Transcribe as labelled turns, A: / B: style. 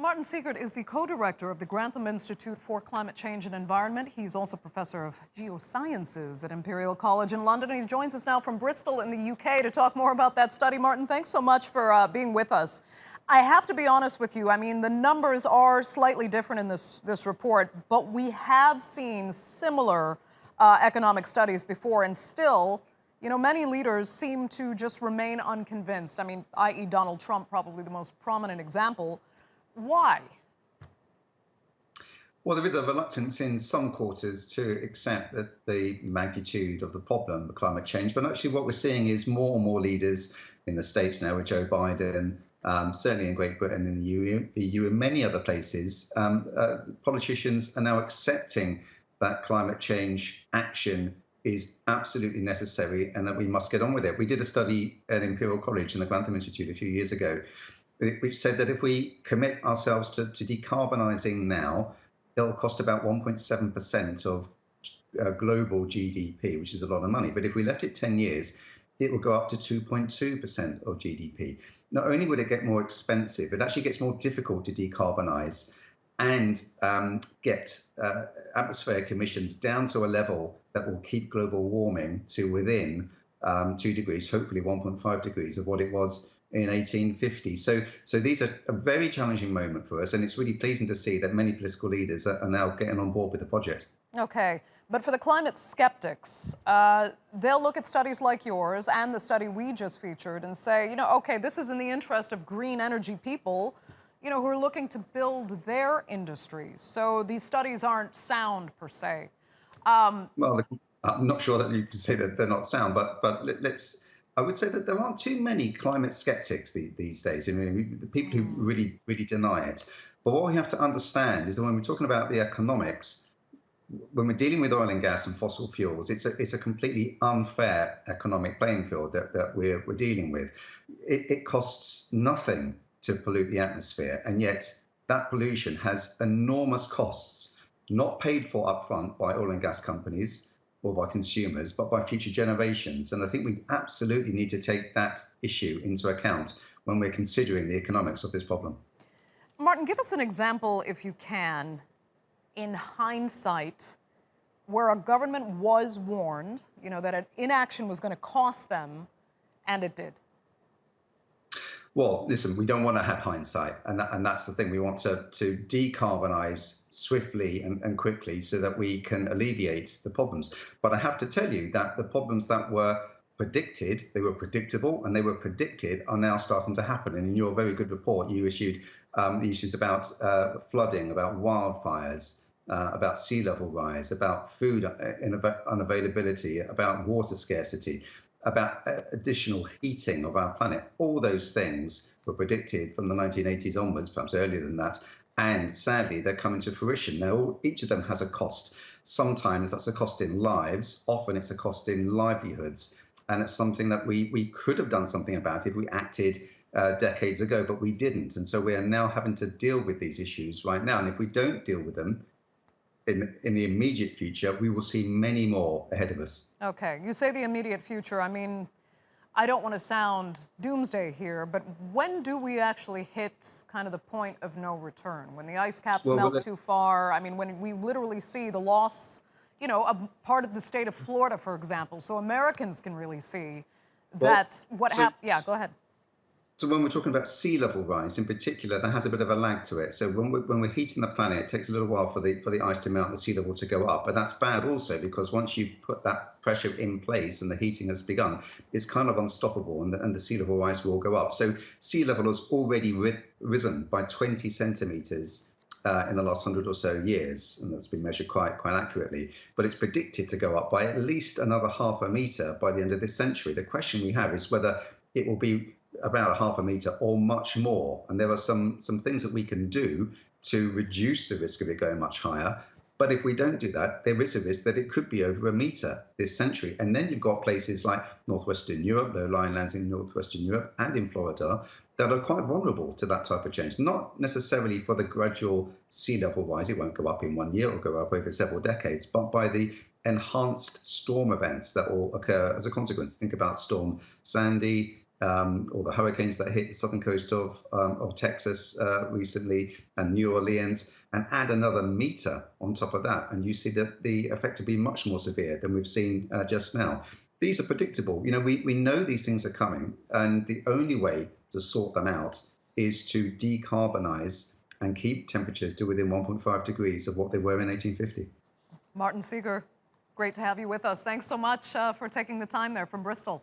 A: Martin Siegert is the co-director of the Grantham Institute for Climate Change and Environment. He's also professor of geosciences at Imperial College in London, and he joins us now from Bristol in the UK to talk more about that study. Martin, thanks so much for being with us. I have to be honest with you. I mean, the numbers are slightly different in this report, but we have seen similar economic studies before, and still, you know, many leaders seem to just remain unconvinced. I mean, i.e. Donald Trump, probably the most prominent example. Why?
B: Well, there is a reluctance in some quarters to accept that the magnitude of the problem, the climate change, but actually what we're seeing is more and more leaders in the States now with Joe Biden, certainly in Great Britain and the EU and many other places, politicians are now accepting that climate change action is absolutely necessary and that we must get on with it. We did a study at Imperial College and the Grantham Institute a few years ago, which said that if we commit ourselves to decarbonising now, it'll cost about 1.7% of global GDP, which is a lot of money. But if we left it 10 years, it will go up to 2.2% of GDP. Not only would it get more expensive, it actually gets more difficult to decarbonise and get atmospheric emissions down to a level that will keep global warming to within 2 degrees, hopefully 1.5 degrees of what it was in 1850. So these are a very challenging moment for us, and it's really pleasing to see that many political leaders are now getting on board with the project.
A: Okay, but for the climate skeptics, they'll look at studies like yours and the study we just featured and say, you know, okay, this is in the interest of green energy people, you know, who are looking to build their industries. So these studies aren't sound per se.
B: Well, I'm not sure that you can say that they're not sound, but I would say that there aren't too many climate skeptics these days. I mean, the people who really deny it. But what we have to understand is that when we're talking about the economics, when we're dealing with oil and gas and fossil fuels, it's a completely unfair economic playing field that we're dealing with. It costs nothing to pollute the atmosphere, and yet that pollution has enormous costs, not paid for upfront by oil and gas companies or by consumers, but by future generations. And I think we absolutely need to take that issue into account when we're considering the economics of this problem.
A: Martin, give us an example, if you can, in hindsight, where a government was warned, you know, that inaction was going to cost them, and it did.
B: Well, listen, we don't want to have hindsight, and that's the thing. We want to decarbonise swiftly and quickly so that we can alleviate the problems. But I have to tell you that the problems that were predicted, they were predictable and they were predicted, are now starting to happen. And in your very good report, you issued the issues about flooding, about wildfires, about sea level rise, about food unavailability, about water scarcity, about additional heating of our planet. All those things were predicted from the 1980s onwards, perhaps earlier than that. And sadly, they're coming to fruition. Now, each of them has a cost. Sometimes that's a cost in lives. Often it's a cost in livelihoods. And it's something that we could have done something about if we acted decades ago, but we didn't. And so we are now having to deal with these issues right now. And if we don't deal with them, in the immediate future, we will see many more ahead of us.
A: Okay, you say the immediate future. I mean, I don't want to sound doomsday here, but when do we actually hit kind of the point of no return? When the ice caps melt too far? I mean, when we literally see the loss, you know, of part of the state of Florida, for example, so Americans can really see that what happened. Yeah, go ahead.
B: So when we're talking about sea level rise in particular, that has a bit of a lag to it. So when we're heating the planet, it takes a little while for the ice to melt and the sea level to go up. But that's bad also, because once you've put that pressure in place and the heating has begun, it's kind of unstoppable, and the sea level rise will go up. So sea level has already risen by 20 centimetres in the last 100 or so years, and that's been measured quite accurately. But it's predicted to go up by at least another half a metre by the end of this century. The question we have is whether it will be about a half a metre or much more. And there are some things that we can do to reduce the risk of it going much higher. But if we don't do that, there is a risk that it could be over a metre this century. And then you've got places like northwestern Europe, low-lying lands in northwestern Europe and in Florida, that are quite vulnerable to that type of change. Not necessarily for the gradual sea level rise. It won't go up in 1 year or go up over several decades, but by the enhanced storm events that will occur as a consequence. Think about Storm Sandy, or the hurricanes that hit the southern coast of Texas recently and New Orleans, and add another meter on top of that, and you see that the effect will be much more severe than we've seen just now. These are predictable. We know these things are coming, and the only way to sort them out is to decarbonize and keep temperatures to within 1.5 degrees of what they were in 1850.
A: Martin Siegert, great to have you with us. Thanks so much for taking the time there from Bristol.